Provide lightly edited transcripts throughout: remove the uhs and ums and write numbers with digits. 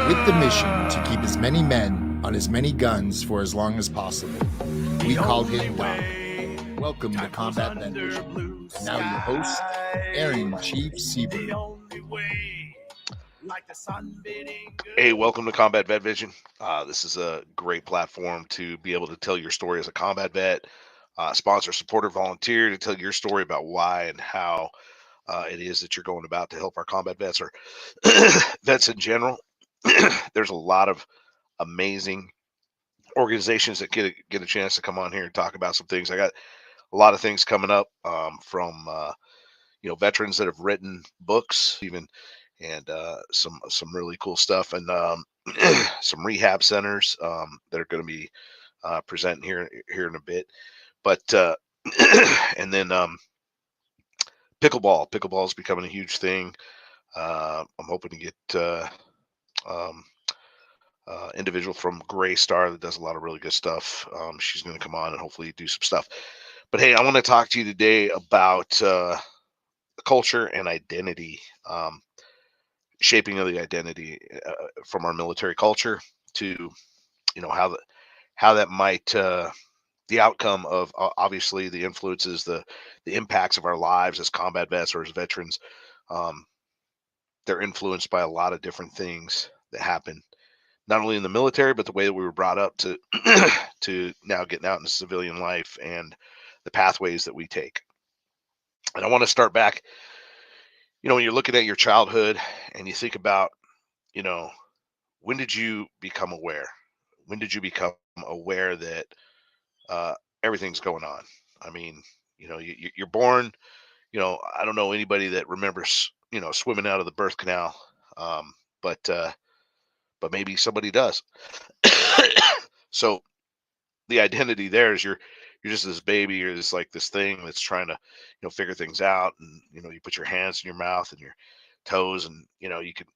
With the mission to keep as many men on as many guns for as long as possible, we called him Doc. Welcome to Combat Vet Vision. And now your host, Aaron Chief Seabird. Hey, welcome to Combat Vet Vision. This is a great platform to be able to tell your story as a combat vet, sponsor, supporter, volunteer to tell your story about why and how it is that you're going about to help our combat vets or vets in general. There's a lot of amazing organizations that get a chance to come on here and talk about some things. I got a lot of things coming up from veterans that have written books, even and some really cool stuff, and some rehab centers that are going to be presenting here in a bit. But and then pickleball is becoming a huge thing. I'm hoping to get um, individual from Gray Star that does a lot of really good stuff. She's going to come on and hopefully do some stuff. But hey, I want to talk to you today about culture and identity, shaping of the identity from our military culture to how that might the outcome of obviously the influences, the impacts of our lives as combat vets or as veterans. Um, they're influenced by a lot of different things that happen, not only in the military, but the way that we were brought up to to now getting out into civilian life and the pathways that we take. And I want to start back, when you're looking at your childhood and you think about, you know, when did you become aware? When did you become aware that uh, everything's going on? I mean, you're born. I don't know anybody that remembers, swimming out of the birth canal, um, but but maybe somebody does. So the identity there is you're just this baby, you're just like this thing that's trying to figure things out, and you put your hands in your mouth and your toes, and you can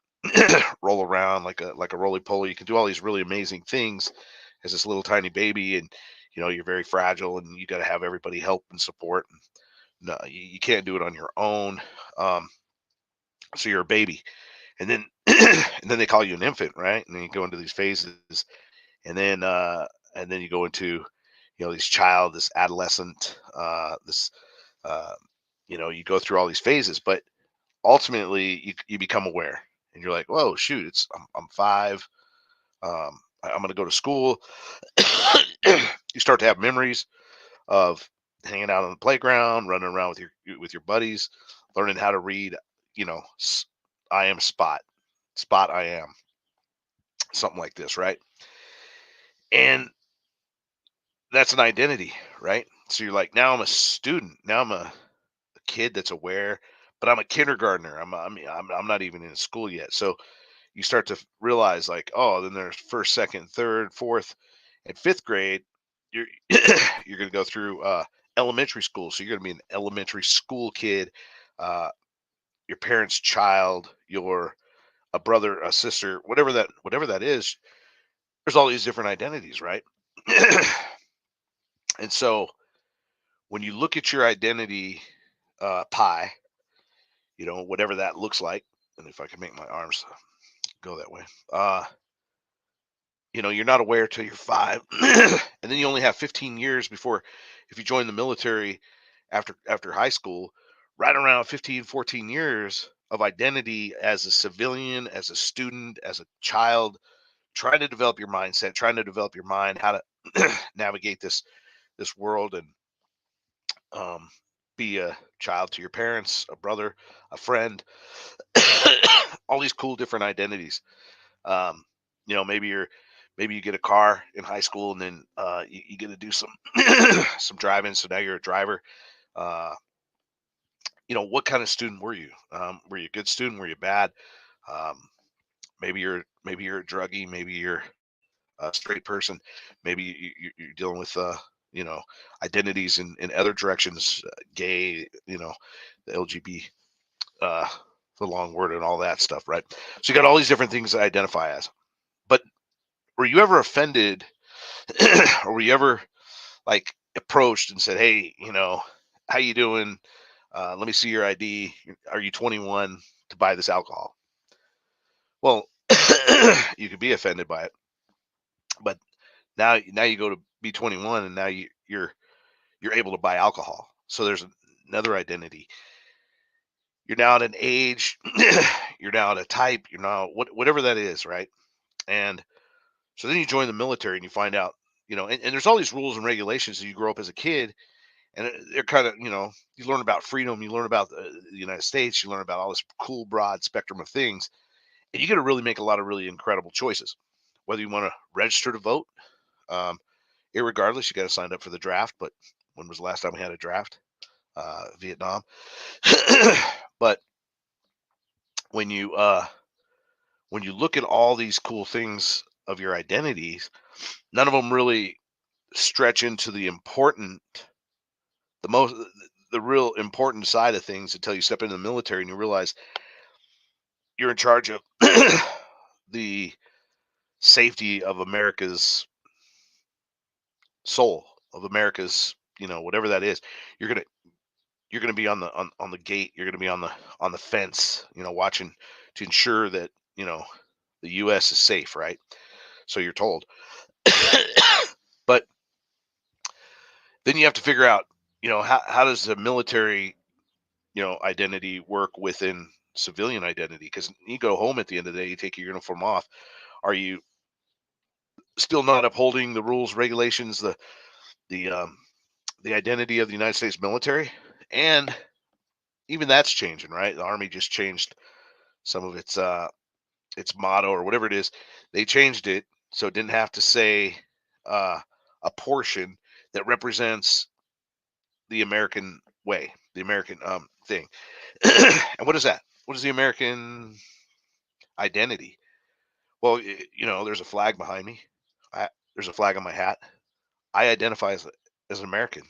roll around like a roly poly. You can do all these really amazing things as this little tiny baby, and you're very fragile, and you got to have everybody help and support. And no, you can't do it on your own. um, so you're a baby, and then and then they call you an infant, right? And then you go into these phases, and then you go into this child, this adolescent, this uh, you go through all these phases, but ultimately you become aware, and you're like, whoa, shoot, I'm 5. I'm going to go to school. You start to have memories of hanging out on the playground, running around with your buddies, learning how to read, you know, I am spot I am, something like this, right? And that's an identity, right? So you're like, now I'm a student. Now I'm a kid that's aware, but I'm a kindergartner. I'm not even in school yet. So you start to realize, like, oh, then there's first, second, third, fourth, and fifth grade. You're you're going to go through elementary school. So you're going to be an elementary school kid, uh, your parents' child, your a brother, a sister, whatever that is. There's all these different identities, right? And so when you look at your identity pie, whatever that looks like, and if I can make my arms go that way, you're not aware till you're 5, and then you only have 15 years before, if you join the military after high school, right around 15, 14 years of identity as a civilian, as a student, as a child, trying to develop your mindset, trying to develop your mind, how to navigate this world, and um, be a child to your parents, a brother, a friend, all these cool different identities. Um, maybe you get a car in high school, and then you get to do some some driving. So now you're a driver. Uh, what kind of student were you? Were you a good student? Were you bad? Um, maybe you're a druggie. Maybe you're a straight person. Maybe you're dealing with identities in other directions, gay. The LGBT, uh, the long word and all that stuff, right? So you got all these different things to identify as. But were you ever offended, or were you ever like approached and said, "Hey, how you doing? Let me see your ID. Are you 21 to buy this alcohol?" Well, you could be offended by it. But now you go to be 21, and now you're able to buy alcohol. So there's another identity. You're now at an age, you're now at a type, you're now whatever that is, right? And so then you join the military and you find out, and there's all these rules and regulations as you grow up as a kid, and they're kind of, you learn about freedom, you learn about the United States, you learn about all this cool broad spectrum of things, and you got to really make a lot of really incredible choices. Whether you want to register to vote, um, irregardless, you got to sign up for the draft. But when was the last time we had a draft? Vietnam. But when you uh, when you look at all these cool things of your identities, none of them really stretch into the most, the real important side of things until you step into the military and you realize you're in charge of the safety of America's soul, of America's, whatever that is. You're gonna you're gonna be on the gate. You're gonna be on the fence, watching to ensure that the U.S. is safe, right? So you're told. But then you have to figure out, how does the military, identity work within civilian identity? Because you go home at the end of the day, you take your uniform off. Are you still not upholding the rules, regulations, the the identity of the United States military? And even that's changing, right? The Army just changed some of its motto or whatever it is. They changed it so it didn't have to say uh, a portion that represents the American way, the American thing. And what is that? What is the American identity? Well, there's a flag behind me. There's a flag on my hat. I identify as an American.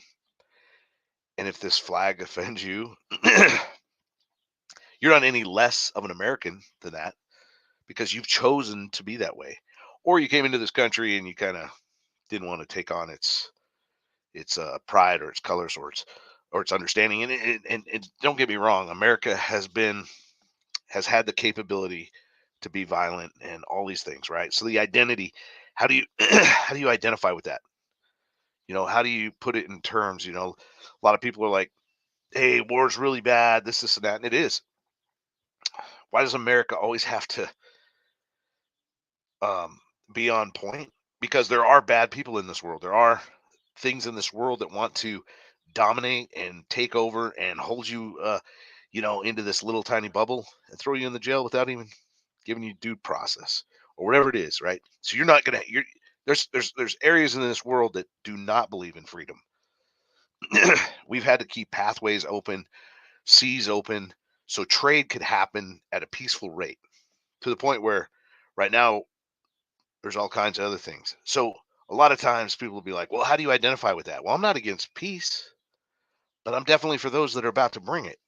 And if this flag offends you, you're not any less of an American than that because you've chosen to be that way. Or you came into this country and you kind of didn't want to take on its pride or its colors or its understanding. And don't get me wrong, America has had the capability to be violent and all these things, right? So the identity, how do you how do you identify with that? How do you put it in terms? A lot of people are like, "Hey, war's really bad. This, and that," and it is. Why does America always have to um, be on point? Because there are bad people in this world. There are things in this world that want to dominate and take over and hold you, into this little tiny bubble and throw you in the jail without even giving you due process or whatever it is, right? So you're not gonna. There's areas in this world that do not believe in freedom. We've had to keep pathways open, seas open, so trade could happen at a peaceful rate to the point where right now there's all kinds of other things. So a lot of times people will be like, well, how do you identify with that? Well, I'm not against peace, but I'm definitely for those that are about to bring it.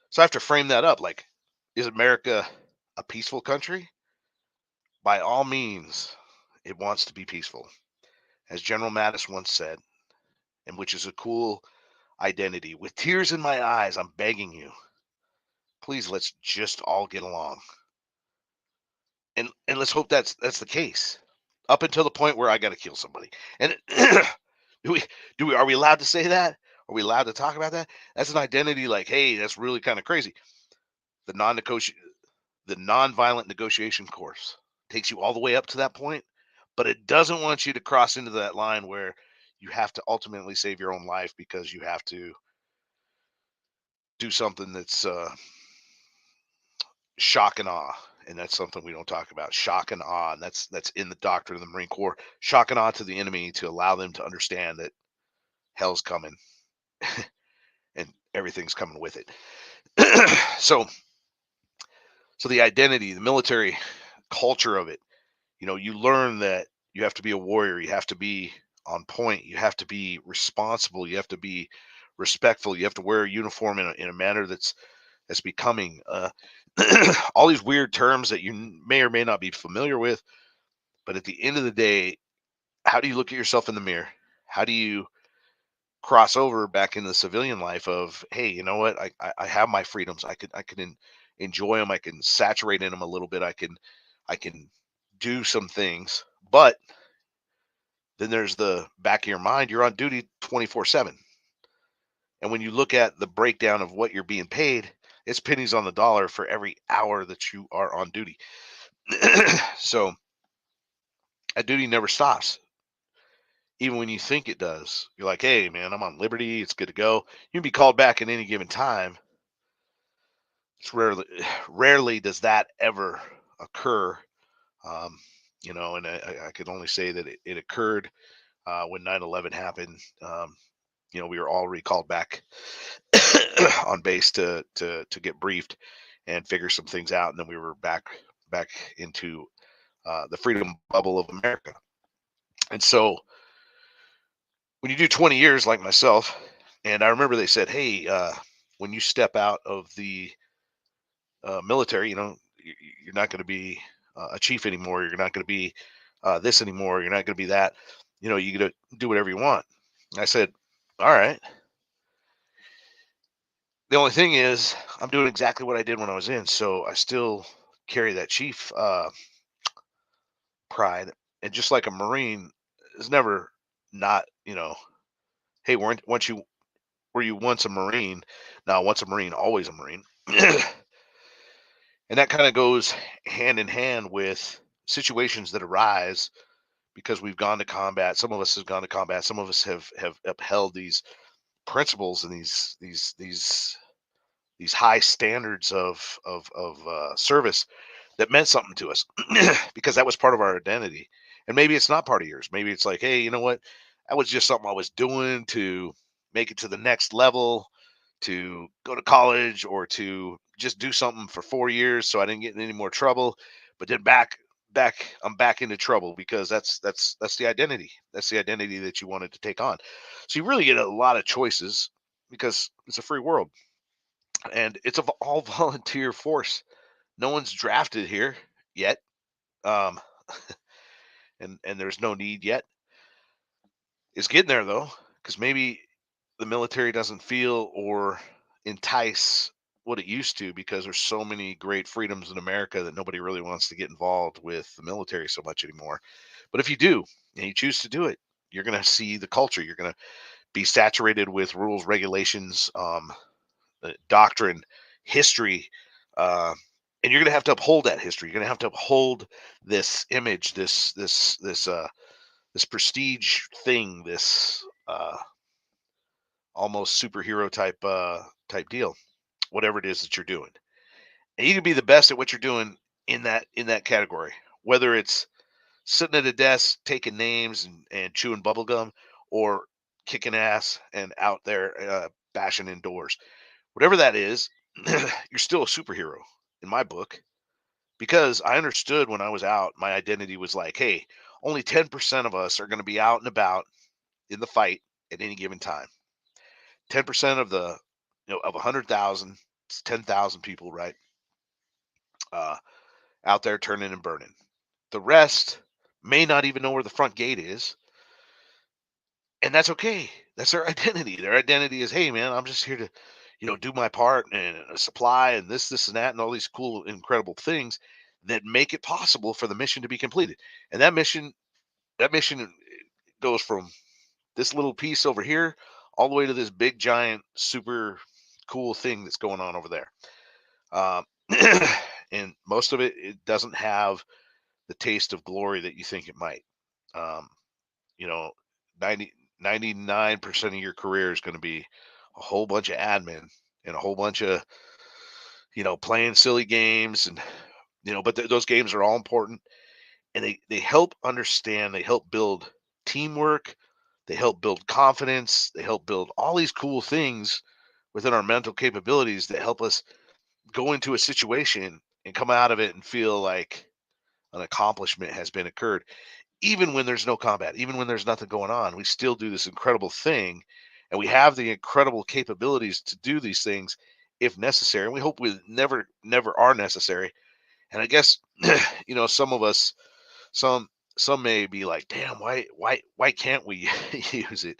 So I have to frame that up like, is America a peaceful country? By all means, it wants to be peaceful. As General Mattis once said, and which is a cool identity. With tears in my eyes, I'm begging you, please let's just all get along. And let's hope that's the case. Up until the point where I got to kill somebody. And do we are we allowed to say that? Are we allowed to talk about that? That's an identity like, hey, that's really kind of crazy. The the non-violent negotiation course takes you all the way up to that point, but it doesn't want you to cross into that line where you have to ultimately save your own life because you have to do something that's shock and awe. And that's something we don't talk about. Shock and awe. And that's in the doctrine of the Marine Corps. Shock and awe to the enemy to allow them to understand that hell's coming and everything's coming with it. so so the identity, the military culture of it, you learn that you have to be a warrior, you have to be on point, you have to be responsible, you have to be respectful, you have to wear a uniform in a manner that's becoming. All these weird terms that you may or may not be familiar with, but at the end of the day, how do you look at yourself in the mirror? How do you cross over back in the civilian life of, hey, you know what? I have my freedoms. I could enjoy them. I can saturate in them a little bit. I can do some things, but then there's the back of your mind. You're on duty 24/7. And when you look at the breakdown of what you're being paid, it's pennies on the dollar for every hour that you are on duty. So that duty never stops. Even when you think it does, you're like, hey, man, I'm on liberty. It's good to go. You can be called back at any given time. It's rarely does that ever occur. Um, and I could only say that it occurred when 9/11 happened. We were all recalled back on base to get briefed and figure some things out, and then we were back into the freedom bubble of America. And so when you do 20 years like myself, and I remember they said, hey, when you step out of the military, you're not going to be a chief anymore. You're not going to be this anymore. You're not going to be that. You get to do whatever you want. And I said, all right. The only thing is, I'm doing exactly what I did when I was in, so I still carry that chief pride. And just like a Marine is never not, hey, were you once a Marine? Now, once a Marine, always a Marine. And that kind of goes hand in hand with situations that arise because we've gone to combat. Some of us have gone to combat. Some of us have upheld these principles and these high standards of service that meant something to us because that was part of our identity. And maybe it's not part of yours. Maybe it's like, hey, you know what? That was just something I was doing to make it to the next level, to go to college, or to just do something for 4 years so I didn't get in any more trouble. But then I'm back into trouble because that's the identity. That's the identity that you wanted to take on. So you really get a lot of choices because it's a free world and it's all volunteer force. No one's drafted here yet, um, and there's no need yet. It's getting there though, because maybe the military doesn't feel or entice what it used to because there's so many great freedoms in America that nobody really wants to get involved with the military so much anymore. But if you do and you choose to do it, you're going to see the culture. You're going to be saturated with rules, regulations, doctrine, history, uh, and you're going to have to uphold that history. You're going to have to uphold this image, this prestige thing, this almost superhero type deal, whatever it is that you're doing. And you can be the best at what you're doing in that category, whether it's sitting at a desk taking names and chewing bubble gum, or kicking ass and out there bashing indoors. Whatever that is, you're still a superhero in my book because I understood when I was out, my identity was like, hey, only 10% of us are going to be out and about in the fight at any given time. 10% of of 100,000, it's 10,000 people, right? Uh, Out there turning and burning. The rest may not even know where the front gate is, and that's okay. That's their identity. Their identity is, hey, man, I'm just here to, do my part and supply and this and that and all these cool, incredible things that make it possible for the mission to be completed. And that mission goes from this little piece over here all the way to this big, giant, super cool thing that's going on over there. Um, and most of it doesn't have the taste of glory that you think it might. Um, you know, 99% of your career is going to be a whole bunch of admin and a whole bunch of, playing silly games. And, but those games are all important, and they help understand, they help build teamwork, they help build confidence, they help build all these cool things within our mental capabilities that help us go into a situation and come out of it and feel like an accomplishment has been occurred. Even when there's no combat, even when there's nothing going on, we still do this incredible thing, and we have the incredible capabilities to do these things if necessary. And we hope we never are necessary. And I guess, some of us, some some may be like, damn, why can't we use it?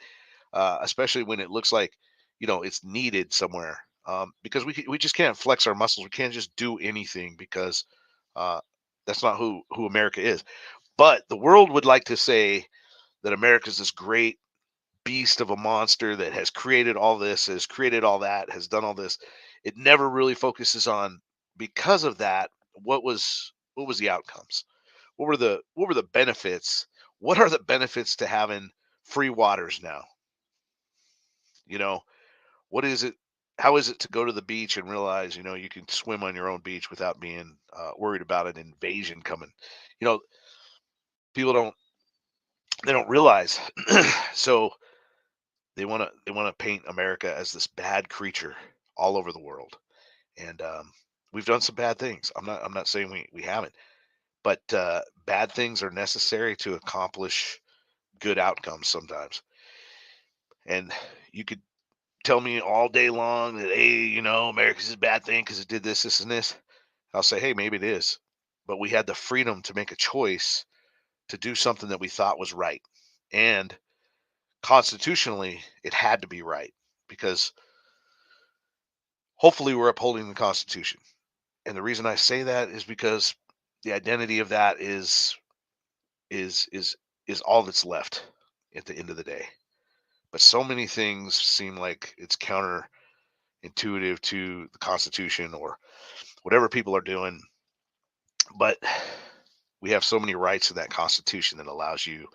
Especially when it looks like, it's needed somewhere. because we just can't flex our muscles. We can't just do anything because uh, that's not who America is. But the world would like to say that America is this great beast of a monster that has created all this, has created all that, has done all this. It never really focuses on, because of that, what was the outcomes? What were the benefits? What are the benefits to having free waters now? You know, what is it? How is it to go to the beach and realize, you can swim on your own beach without being worried about an invasion coming? You know, people don't realize. So they want to paint America as this bad creature all over the world, and we've done some bad things. I'm not saying we haven't, but bad things are necessary to accomplish good outcomes sometimes. And you could tell me all day long that, hey, America's a bad thing because it did this, this, and this. I'll say, hey, maybe it is, but we had the freedom to make a choice to do something that we thought was right, and constitutionally, it had to be right because hopefully we're upholding the Constitution. And the reason I say that is because the identity of that is is is all that's left at the end of the day. But so many things seem like it's counterintuitive to the Constitution or whatever people are doing. But we have so many rights in that Constitution that allows you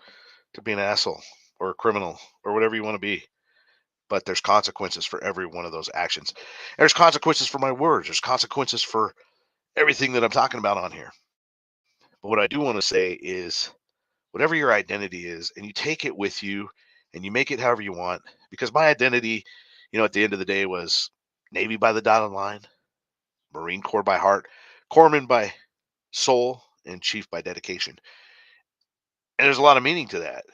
to be an asshole or a criminal or whatever you want to be. But there's consequences for every one of those actions. There's consequences for my words. There's consequences for everything that I'm talking about on here. But what I do want to say is whatever your identity is, and you take it with you and you make it however you want. Because my identity, at the end of the day was Navy by the dotted line, Marine Corps by heart, Corpsman by soul, and Chief by dedication. And there's a lot of meaning to that.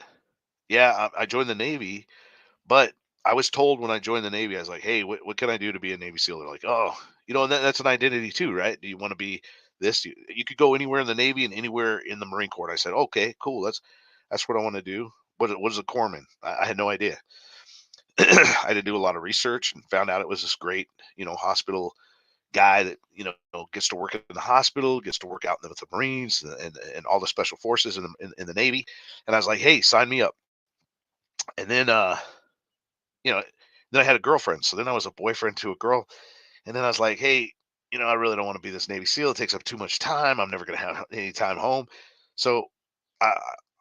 Yeah, I joined the Navy, but I was told when I joined the Navy, I was like, hey, what can I do to be a Navy SEAL? They're like, oh, and that's an identity too, right? Do you want to be this? You could go anywhere in the Navy and anywhere in the Marine Corps. And I said, okay, cool. That's what I want to do. What is a corpsman? I had no idea. I had to do a lot of research and found out it was this great, hospital guy that, gets to work in the hospital, gets to work out with the Marines and all the special forces in the Navy. And I was like, hey, sign me up. And you know, then I had a girlfriend. So then I was a boyfriend to a girl. And then I was like, hey, I really don't want to be this Navy SEAL. It takes up too much time. I'm never going to have any time home. So I,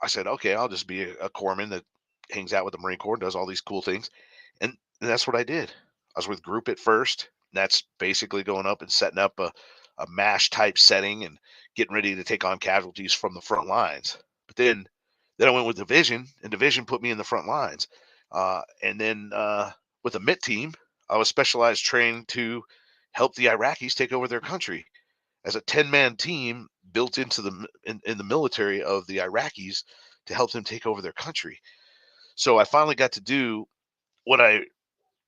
I said, okay, I'll just be a corpsman that hangs out with the Marine Corps, does all these cool things. And that's what I did. I was with group at first. That's basically going up and setting up a MASH type setting and getting ready to take on casualties from the front lines. But then I went with division, and division put me in the front lines. And then with a MIT team, I was specialized trained to help the Iraqis take over their country as a 10-man team built into in the military of the Iraqis to help them take over their country. So I finally got to do what I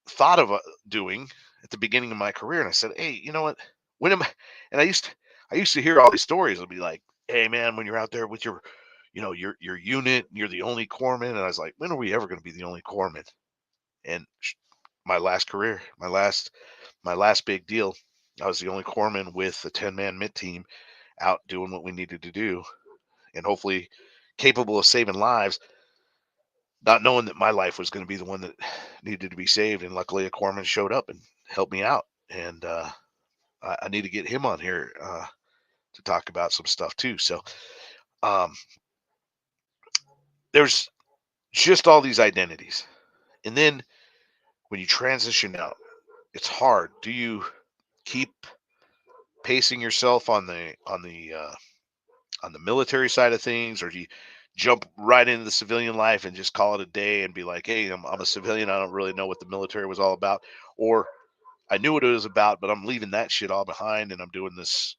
thought of doing at the beginning of my career, and I said, "Hey, you know what? When am I?" And I used to hear all these stories. It'll be like, "Hey, man, when you're out there with your unit, you're the only corpsman." And I was like, "When are we ever going to be the only corpsman?" And my last career, my last big deal, I was the only corpsman with a 10-man MIT team out doing what we needed to do, and hopefully capable of saving lives, not knowing that my life was going to be the one that needed to be saved. And luckily, a corpsman showed up and helped me out. And I need to get him on here to talk about some stuff too. So um, there's just all these identities. And then when you transition out, it's hard. Do you keep pacing yourself on the military side of things, or do you jump right into the civilian life and just call it a day and be like, hey, I'm a civilian, I don't really know what the military was all about, or I knew what it was about, but I'm leaving that shit all behind and I'm doing this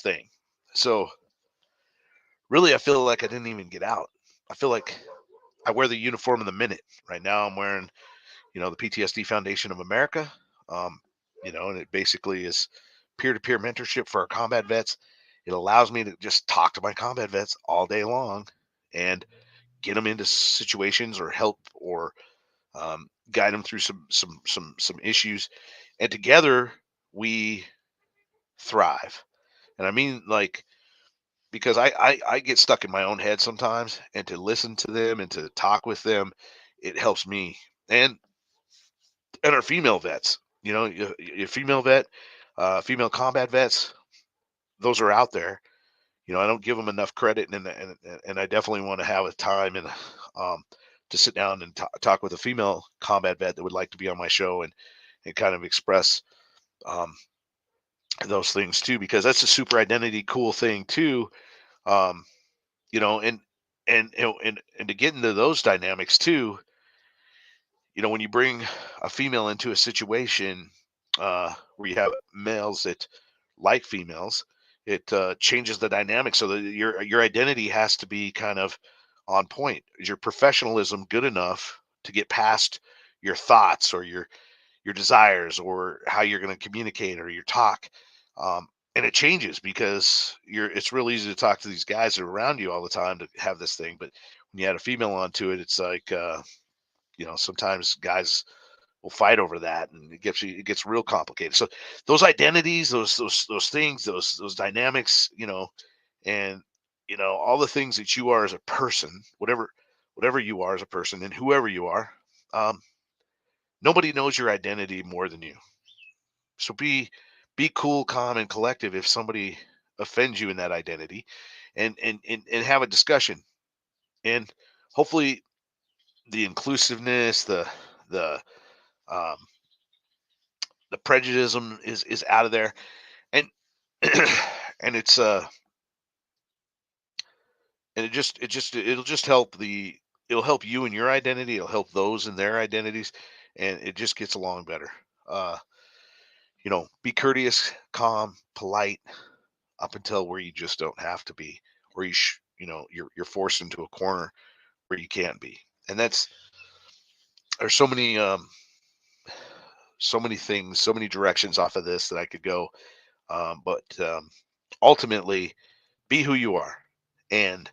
thing. So really, I feel like I didn't even get out. I feel like I wear the uniform of the minute. Right now I'm wearing, the PTSD Foundation of America. Um, and it basically is peer-to-peer mentorship for our combat vets. It allows me to just talk to my combat vets all day long and get them into situations or help or guide them through some issues. and together we thrive. And I mean, like, because I get stuck in my own head sometimes, and to listen to them and to talk with them, it helps me. And our female vets, your female vet, female combat vets, those are out there. I don't give them enough credit, and I definitely want to have a time and um, to sit down and talk with a female combat vet that would like to be on my show and kind of express um, those things too, because that's a super identity cool thing too. Um, and and to get into those dynamics too, when you bring a female into a situation where you have males that like females, it changes the dynamic, so that your identity has to be kind of on point. Is your professionalism good enough to get past your thoughts or your desires or how you're going to communicate or your talk? And it changes because it's real easy to talk to these guys that are around you all the time to have this thing, but when you add a female onto it, it's like sometimes guys will fight over that, and it gets real complicated. So those identities, those things, those dynamics, and all the things that you are as a person, whatever you are as a person, and whoever you are, um, nobody knows your identity more than you. So be cool, calm, and collective if somebody offends you in that identity, and have a discussion, and hopefully the inclusiveness, the um, the prejudice is out of there, and and it's and it'll just it'll help you in your identity, it'll help those in their identities, and it just gets along better. uh be courteous, calm, polite up until where you just don't have to be, or you're forced into a corner where you can't be. And there's so many things, so many directions off of this that I could go. But ultimately, be who you are, and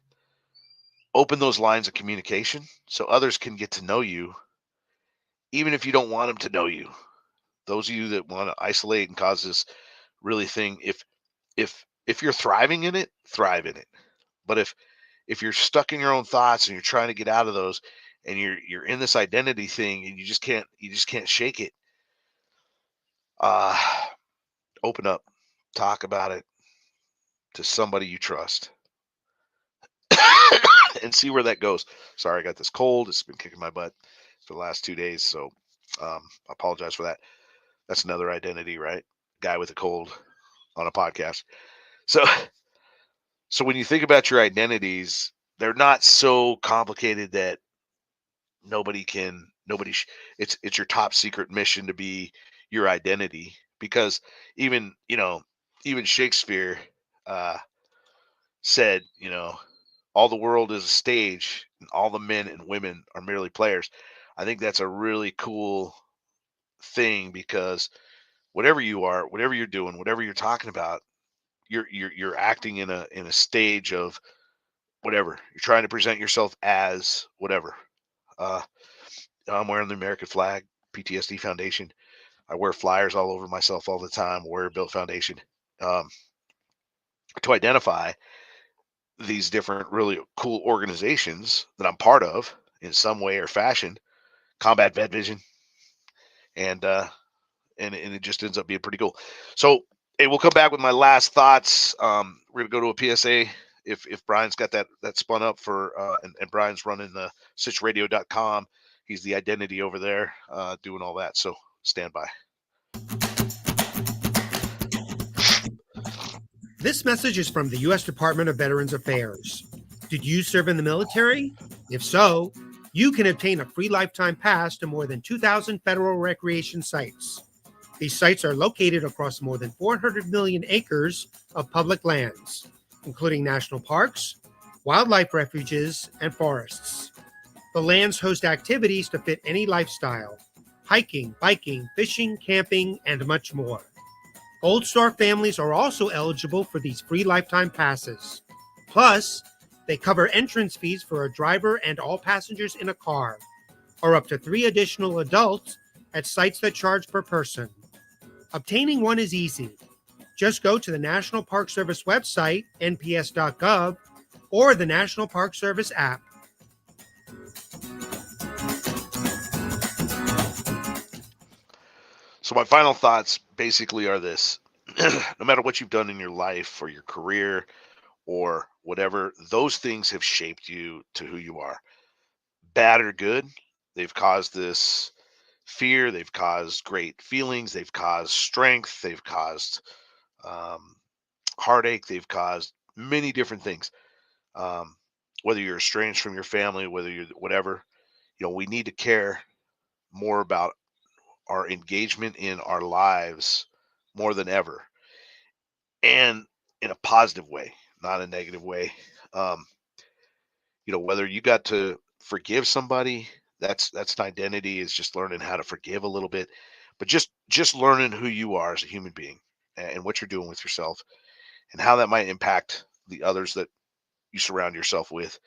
open those lines of communication so others can get to know you, even if you don't want them to know you. Those of you that want to isolate and cause this really thing, if you're thriving in it, thrive in it. But if you're stuck in your own thoughts and you're trying to get out of those, and you're in this identity thing and you just can't shake it, uh open up, talk about it to somebody you trust, and see where that goes. Sorry, I got this cold. It's been kicking my butt for the last 2 days, so I apologize for that. That's another identity, right? Guy with a cold on a podcast. So so when you think about your identities, they're not so complicated that nobody it's your top secret mission to be your identity, because even even Shakespeare uh said, all the world is a stage and all the men and women are merely players. I think that's a really cool thing, because whatever you are, whatever you're doing, whatever you're talking about, you're acting in a stage of whatever. You're trying to present yourself as whatever. uh I'm wearing the American flag, PTSD Foundation. I wear flyers all over myself all the time, wear Built Foundation, um, to identify these different really cool organizations that I'm part of in some way or fashion. Combat Vet Vision, and and it just ends up being pretty cool. So, hey, we'll come back with my last thoughts. We're gonna go to a PSA. If Brian's got that spun up for and Brian's running the sitchradio.com. He's the identity over there, doing all that. So stand by. This message is from the U.S. Department of Veterans Affairs. Did you serve in the military? If so, you can obtain a free lifetime pass to more than 2,000 federal recreation sites. These sites are located across more than 400 million acres of public lands, including national parks, wildlife refuges, and forests. The lands host activities to fit any lifestyle: hiking, biking, fishing, camping, and much more. Old Star families are also eligible for these free lifetime passes. Plus, they cover entrance fees for a driver and all passengers in a car, or up to 3 additional adults at sites that charge per person. Obtaining one is easy. Just go to the National Park Service website, nps.gov, or the National Park Service app. So my final thoughts basically are this. No matter what you've done in your life or your career or whatever, those things have shaped you to who you are. Bad or good, they've caused this fear, they've caused great feelings, they've caused strength, they've caused um, heartache, they've caused many different things. Um, whether you're estranged from your family, whether you're whatever, we need to care more about our engagement in our lives more than ever, and in a positive way, not a negative way. Um, whether you got to forgive somebody, that's an identity, is just learning how to forgive a little bit, but just learning who you are as a human being and what you're doing with yourself and how that might impact the others that you surround yourself with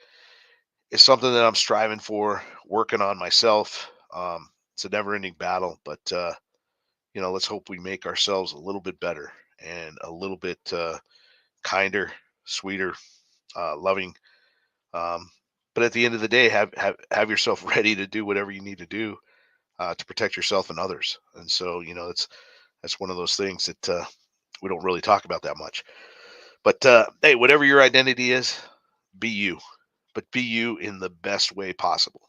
is something that I'm striving for, working on myself. It's a never-ending battle, but let's hope we make ourselves a little bit better and a little bit kinder, sweeter, loving. But at the end of the day, have yourself ready to do whatever you need to do to protect yourself and others. And so, that's one of those things that we don't really talk about that much. But hey, whatever your identity is, be you, but be you in the best way possible.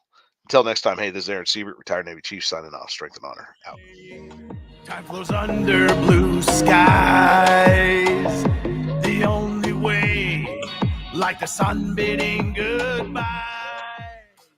Until next time, hey, this is Aaron Siebert, retired Navy Chief, signing off. Strength and honor, out. Time flows under blue skies, the only way, like the sun bidding goodbye.